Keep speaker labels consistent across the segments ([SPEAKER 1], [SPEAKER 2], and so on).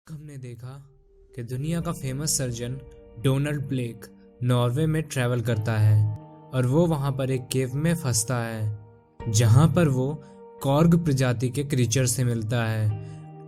[SPEAKER 1] हमने देखा कि दुनिया का famous surgeon Donald Blake Norway में ट्रैवल करता है और वो वहाँ पर एक केव में फंसता है जहाँ पर वो कॉर्ग प्रजाति के क्रीचर से मिलता है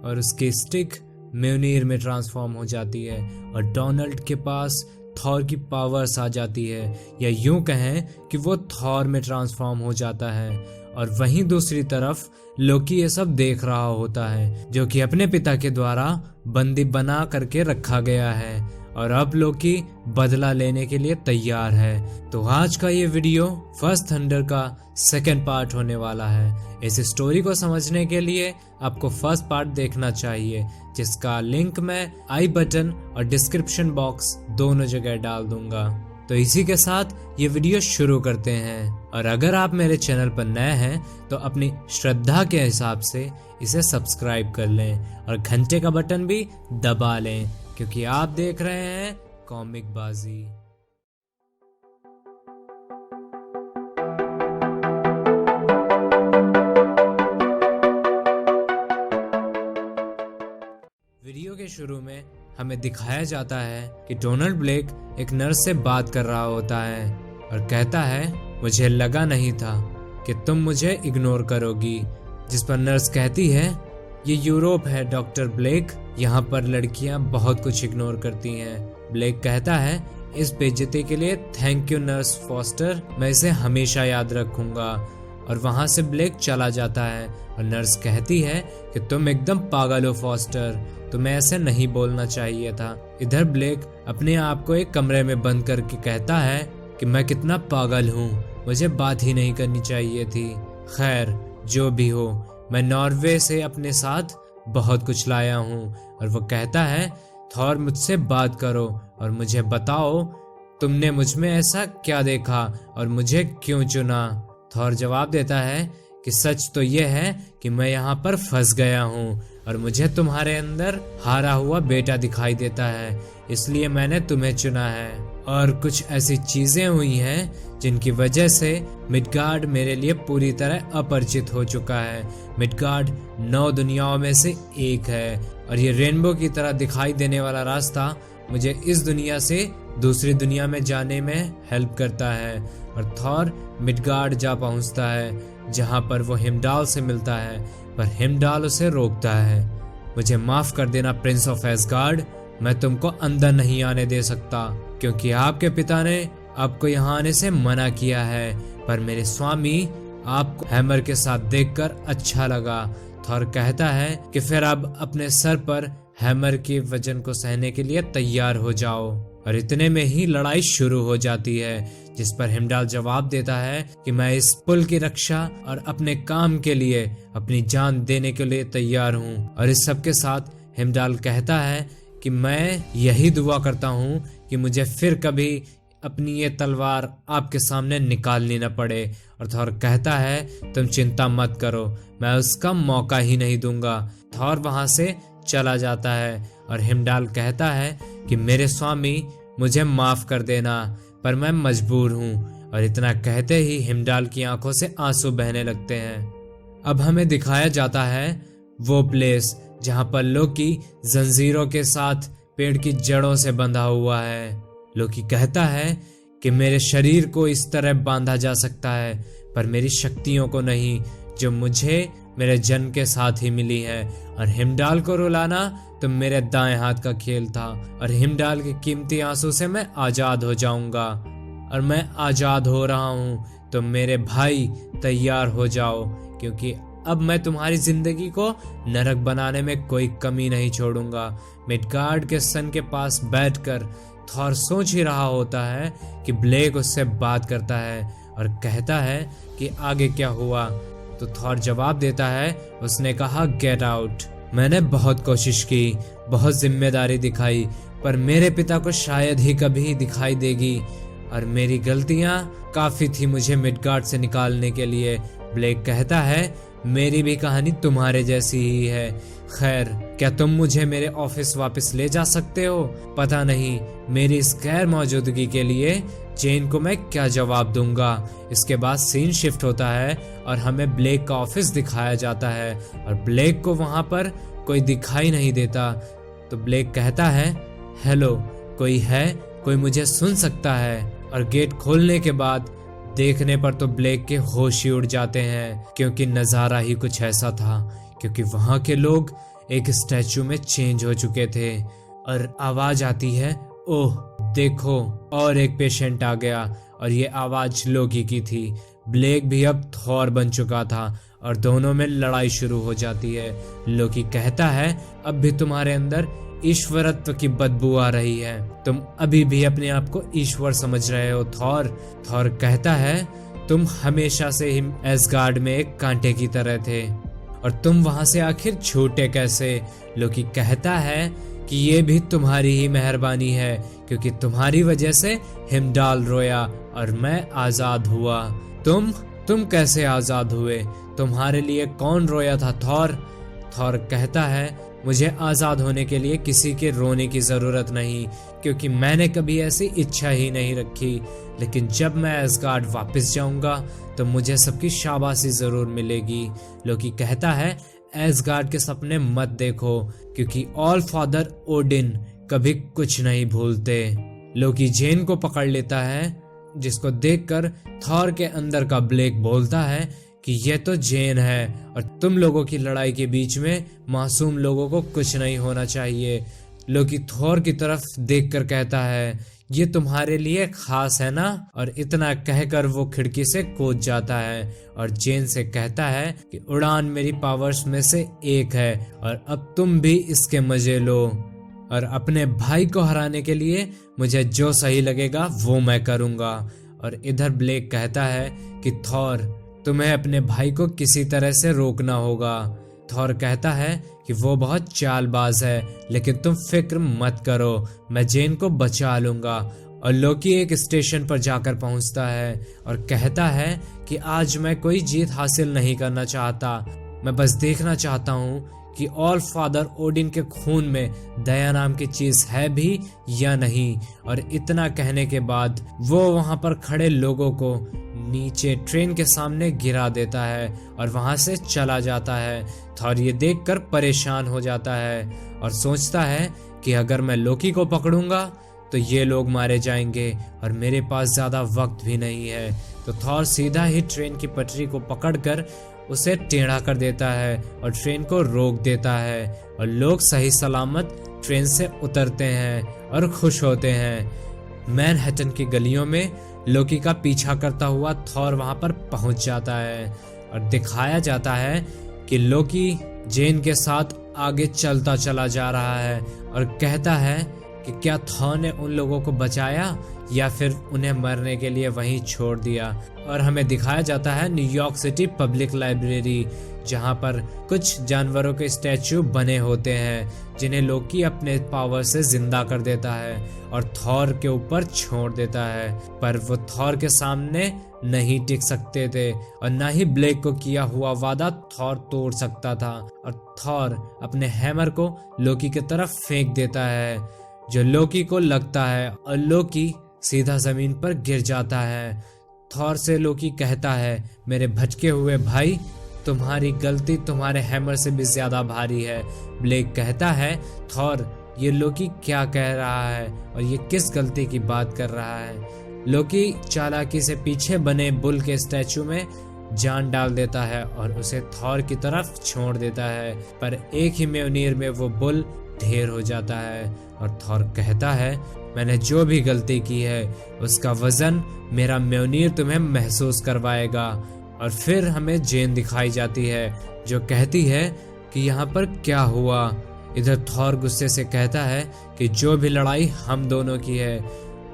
[SPEAKER 1] और उसकी स्टिक म्योनीर में ट्रांसफॉर्म हो जाती है और डोनाल्ड के पास थॉर की पावर्स आ जाती है, या यूं कहें कि वो थॉर में ट्रांसफॉर्म हो जाता है। और वहीं दूसरी तरफ लोकी ये सब देख रहा होता है, जो कि अपने पिता के द्वारा बंदी बना करके रखा गया है और अब लोकी बदला लेने के लिए तैयार है। तो आज का ये वीडियो फर्स्ट थंडर का सेकंड पार्ट होने वाला है। इस स्टोरी को समझने के लिए आपको फर्स्ट पार्ट देखना चाहिए, जिसका लिंक मैं आई बटन और डिस्क्रिप्शन बॉक्स दोनों जगह डाल दूंगा। तो इसी के साथ ये वीडियो शुरू करते हैं। और अगर आप मेरे चैनल पर नए हैं तो अपनी श्रद्धा के हिसाब से इसे सब्सक्राइब कर लें और घंटे का बटन भी दबा लें, क्योंकि आप देख रहे हैं कॉमिक बाजी। वीडियो के शुरू में हमें दिखाया जाता है कि डोनाल्ड ब्लेक एक नर्स से बात कर रहा होता है और कहता है, मुझे लगा नहीं था कि तुम मुझे इग्नोर करोगी। जिस पर नर्स कहती है, ये यूरोप है डॉक्टर ब्लेक, यहाँ पर लड़कियाँ बहुत कुछ इग्नोर करती हैं। ब्लेक कहता है, इस बेइज्जती के लिए थैंक यू नर्स फॉस्टर, मैं इसे हमेशा याद रखूंगा। और वहाँ से ब्लेक चला जाता है और नर्स कहती है कि तुम एकदम पागल हो फॉस्टर, तुम्हें ऐसे नहीं बोलना चाहिए था। इधर ब्लेक अपने आप को एक कमरे में बंद करके कहता है कि मैं कितना पागल हूँ, मुझे बात ही नहीं करनी चाहिए थी। खैर जो भी हो, मैं नॉर्वे से अपने साथ बहुत कुछ लाया हूँ। और वो कहता है, थॉर मुझसे बात करो और मुझे बताओ तुमने मुझ में ऐसा क्या देखा और मुझे क्यों चुना। थॉर जवाब देता है कि सच तो ये है कि मैं यहाँ पर फंस गया हूँ और मुझे तुम्हारे अंदर हारा हुआ बेटा दिखाई देता है, इसलिए मैंने तुम्हें चुना है। और कुछ ऐसी चीजें हुई हैं जिनकी वजह से मिडगार्ड मेरे लिए पूरी तरह अपरिचित हो चुका है। मिडगार्ड 9 दुनियाओं में से एक है और ये रेनबो की तरह दिखाई देने वाला रास्ता मुझे इस दुनिया से दूसरी दुनिया में जाने में हेल्प करता है। और थॉर मिडगार्ड जा पहुंचता है जहां पर वो हिमडाल से मिलता है, पर हिमडाल उसे रोकता है। मुझे माफ कर देना प्रिंस ऑफ एसगार्ड, मैं तुमको अंदर नहीं आने दे सकता क्योंकि आपके पिता ने आपको यहाँ आने से मना किया है, पर मेरे स्वामी आपको हैमर के साथ देखकर अच्छा लगा। थॉर कहता है कि फिर अब अपने सर पर हैमर के वजन को सहने के लिए तैयार हो जाओ। और इतने में ही लड़ाई शुरू हो जाती है, जिस पर हिमडाल जवाब देता है कि मैं इस पुल की रक्षा और अपने काम के लिए अपनी जान देने के लिए तैयार हूँ। और इस सब के साथ हिमडाल कहता है कि मैं यही दुआ करता हूँ कि मुझे फिर कभी अपनी ये तलवार आपके सामने निकालनी न पड़े। और थॉर कहता है, तुम चिंता मत करो, मैं उसका मौका ही नहीं दूंगा। थॉर वहां से चला जाता है और हिमडाल कहता है कि मेरे स्वामी मुझे माफ कर देना, पर मैं मजबूर हूँ। और इतना कहते ही हिमडाल की आंखों से आंसू बहने लगते हैं। अब हमें दिखाया जाता है वो प्लेस जहाँ पर लोकी जंजीरों के साथ पेड़ की जड़ों से बंधा हुआ है। लोकी कहता है कि मेरे शरीर को इस तरह बांधा जा सकता है, पर मेरी शक्तियों को नहीं, जो मुझे मेरे जन्म के साथ ही मिली है। और हिमडाल को रुलाना तो मेरे दाएं हाथ का खेल था और हिमडाल के कीमती आंसू से मैं आजाद हो जाऊंगा। और मैं आजाद हो रहा हूँ तो मेरे भाई तैयार हो जाओ, क्योंकि अब मैं तुम्हारी जिंदगी को नरक बनाने में कोई कमी नहीं छोड़ूंगा। मिडगार्ड के सन के पास बैठकर थॉर सोच ही रहा होता है कि ब्लेक उससे बात करता है और कहता है कि आगे क्या हुआ। तो थॉर जवाब देता है, उसने कहा गेट आउट। मैंने बहुत कोशिश की, बहुत जिम्मेदारी दिखाई, पर मेरे पिता को शायद ही कभी दिखाई देगी और मेरी गलतियां काफी थी मुझे मिडगार्ड से निकालने के लिए। ब्लेक कहता है, मेरी भी कहानी तुम्हारे जैसी ही है। खैर, क्या तुम मुझे मेरे ऑफिस वापस ले जा सकते हो? पता नहीं मेरी इस गैर मौजूदगी के लिए चेन को मैं क्या जवाब दूंगा। इसके बाद सीन शिफ्ट होता है और हमें ब्लेक का ऑफिस दिखाया जाता है और ब्लेक को वहां पर कोई दिखाई नहीं देता। तो ब्लेक कहता है, हेलो, कोई है? कोई मुझे सुन सकता है? और गेट खोलने के बाद देखने पर तो ब्लेक के होश ही उड़ जाते हैं, क्योंकि नज़ारा ही कुछ ऐसा था, क्योंकि वहाँ के लोग एक स्टैचू में चेंज हो चुके थे। और आवाज आती है, ओह देखो, और एक पेशेंट आ गया। और ये आवाज लोकी की थी। ब्लेक भी अब थॉर बन चुका था और दोनों में लड़ाई शुरू हो जाती है। लोकी कहता है, अब भी तुम्हारे अंदर ईश्वरत्व की बदबू आ रही है, तुम अभी भी अपने आप को ईश्वर समझ रहे हो थॉर। थॉर कहता है, तुम हमेशा से ही एसगार्ड में एक कांटे की तरह थे और तुम वहां से आखिर छूटे कैसे? लोकी कहता है कि ये भी तुम्हारी ही मेहरबानी है, क्योंकि तुम्हारी वजह से हिमडाल रोया और मैं आजाद हुआ। तुम कैसे आजाद हुए? तुम्हारे लिए कौन रोया था थॉर? थॉर कहता है, मुझे आजाद होने के लिए किसी के रोने की जरूरत नहीं, क्योंकि मैंने कभी ऐसी इच्छा ही नहीं रखी। लेकिन जब मैं एसगार्ड वापस जाऊंगा तो मुझे सबकी शाबाशी जरूर मिलेगी। लोकी कहता है, एसगार्ड के सपने मत देखो, क्योंकि ऑल फादर ओडिन कभी कुछ नहीं भूलते। लोकी जेन को पकड़ लेता है, जिसको देखकर थॉर के अंदर का ब्लेक बोलता है कि ये तो जेन है और तुम लोगों की लड़ाई के बीच में मासूम लोगों को कुछ नहीं होना चाहिए। लोकी थॉर की तरफ देखकर कहता है, ये तुम्हारे लिए खास है ना? और इतना कहकर वो खिड़की से कूद जाता है और जेन से कहता है कि उड़ान मेरी पावर्स में से एक है और अब तुम भी इसके मजे लो, और अपने भाई को हराने के लिए मुझे जो सही लगेगा वो मैं करूंगा। और इधर ब्लेक कहता है कि थॉर, तुम्हें अपने भाई को किसी तरह से रोकना होगा। थॉर कहता है कि वो बहुत चालबाज है, लेकिन तुम फिक्र मत करो, मैं जेन को बचा लूंगा। और लोकी एक स्टेशन पर जाकर पहुंचता है और कहता है कि आज मैं कोई जीत हासिल नहीं करना चाहता, मैं बस देखना चाहता हूँ कि ऑल फादर ओडिन के खून में दया नाम की चीज है भी या नहीं। और इतना कहने के बाद वो वहां पर खड़े लोगों को नीचे ट्रेन के सामने गिरा देता है और वहां से चला जाता है। थॉर ये देखकर परेशान हो जाता है और सोचता है कि अगर मैं लोकी को पकड़ूंगा तो ये लोग मारे जाएंगे और मेरे पास ज्यादा वक्त भी नहीं है। तो थॉर सीधा ही ट्रेन की पटरी को पकड़कर उसे टेढ़ा कर देता है और ट्रेन को रोक देता है और लोग सही सलामत ट्रेन से उतरते हैं और खुश होते हैं। मैनहट्टन की गलियों में लोकी का पीछा करता हुआ थॉर वहां पर पहुंच जाता है और दिखाया जाता है कि लोकी जेन के साथ आगे चलता चला जा रहा है और कहता है कि क्या थॉर ने उन लोगों को बचाया या फिर उन्हें मरने के लिए वहीं छोड़ दिया। और हमें दिखाया जाता है न्यूयॉर्क सिटी पब्लिक लाइब्रेरी, जहां पर कुछ जानवरों के स्टैचू बने होते हैं जिन्हें लोकी अपने पावर से जिंदा कर देता है और थॉर के ऊपर छोड़ देता है। पर वो थॉर के सामने नहीं टिक सकते थे और न ही ब्लेक को किया हुआ वादा थॉर तोड़ सकता था। और थॉर अपने हैमर को लोकी की तरफ फेंक देता है, जो लोकी को लगता है और लोकी सीधा जमीन पर गिर जाता है। थॉर से लोकी कहता है, मेरे भटके हुए भाई, तुम्हारी गलती तुम्हारे हैमर से भी ज्यादा भारी है। ब्लेक कहता है, थॉर, ये लोकी क्या कह रहा है और ये किस गलती की बात कर रहा है? लोकी चालाकी से पीछे बने बुल के स्टैचू में जान डाल देता है और उसे थॉर की तरफ छोड़ देता है, पर एक ही म्योनीर में वो बुल ढेर हो जाता है। और थॉर कहता है, मैंने जो भी गलती की है उसका वजन मेरा म्योनीर तुम्हें महसूस करवाएगा। और फिर हमें जेन दिखाई जाती है जो कहती है कि यहाँ पर क्या हुआ। इधर थॉर गुस्से से कहता है कि जो भी लड़ाई हम दोनों की है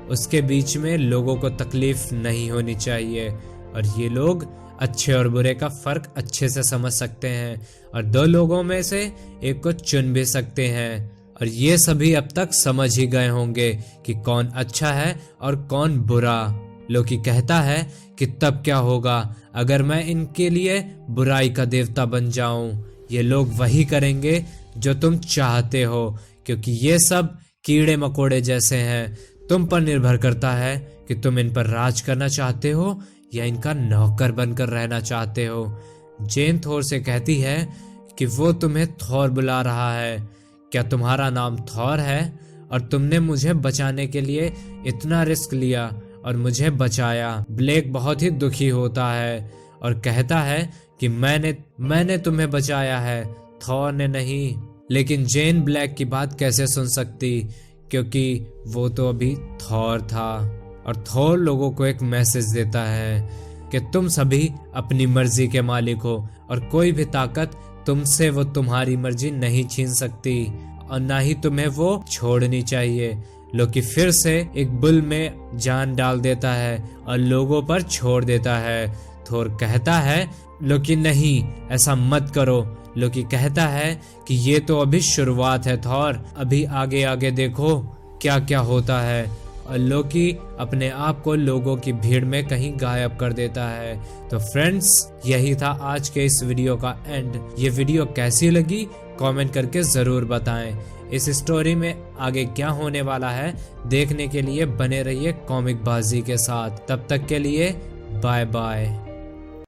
[SPEAKER 1] उसके बीच में लोगों को तकलीफ नहीं होनी चाहिए, और ये लोग अच्छे और बुरे का फर्क अच्छे से समझ सकते हैं और दो लोगों में से एक को चुन भी सकते हैं। और ये सभी अब तक समझ ही गए होंगे कि कौन अच्छा है और कौन बुरा। लोकी कहता है कि तब क्या होगा अगर मैं इनके लिए बुराई का देवता बन जाऊं? ये लोग वही करेंगे जो तुम चाहते हो, क्योंकि ये सब कीड़े मकोड़े जैसे हैं। तुम पर निर्भर करता है कि तुम इन पर राज करना चाहते हो या इनका नौकर बनकर रहना चाहते हो। जेन थॉर से कहती है कि वो तुम्हें थॉर बुला रहा है, क्या तुम्हारा नाम थॉर है और तुमने मुझे बचाने के लिए इतना रिस्क लिया और मुझे बचाया। ब्लेक बहुत ही दुखी होता है और कहता है कि मैंने तुम्हें बचाया है, थॉर ने नहीं। लेकिन जेन ब्लैक की बात कैसे सुन सकती, क्योंकि वो तो अभी थॉर था। और थॉर लोगों को एक मैसेज देता है कि तुम सभी अपनी मर्जी के मालिक हो और कोई भी ताकत तुमसे वो तुम्हारी मर्जी नहीं छीन सकती और ना ही तुम्हें वो छोड़नी चाहिए। लोकी फिर से एक बुल में जान डाल देता है और लोगों पर छोड़ देता है। थोर कहता है लोकी नहीं, ऐसा मत करो। लोकी कहता है कि ये तो अभी शुरुआत है थॉर, अभी आगे आगे देखो क्या क्या होता है। और लोकी अपने आप को लोगों की भीड़ में कहीं गायब कर देता है। तो फ्रेंड्स, यही था आज के इस वीडियो का एंड। ये वीडियो कैसी लगी कमेंट करके जरूर बताएं। इस स्टोरी में आगे क्या होने वाला है देखने के लिए बने रहिए कॉमिक बाजी के साथ। तब तक के लिए बाय बाय।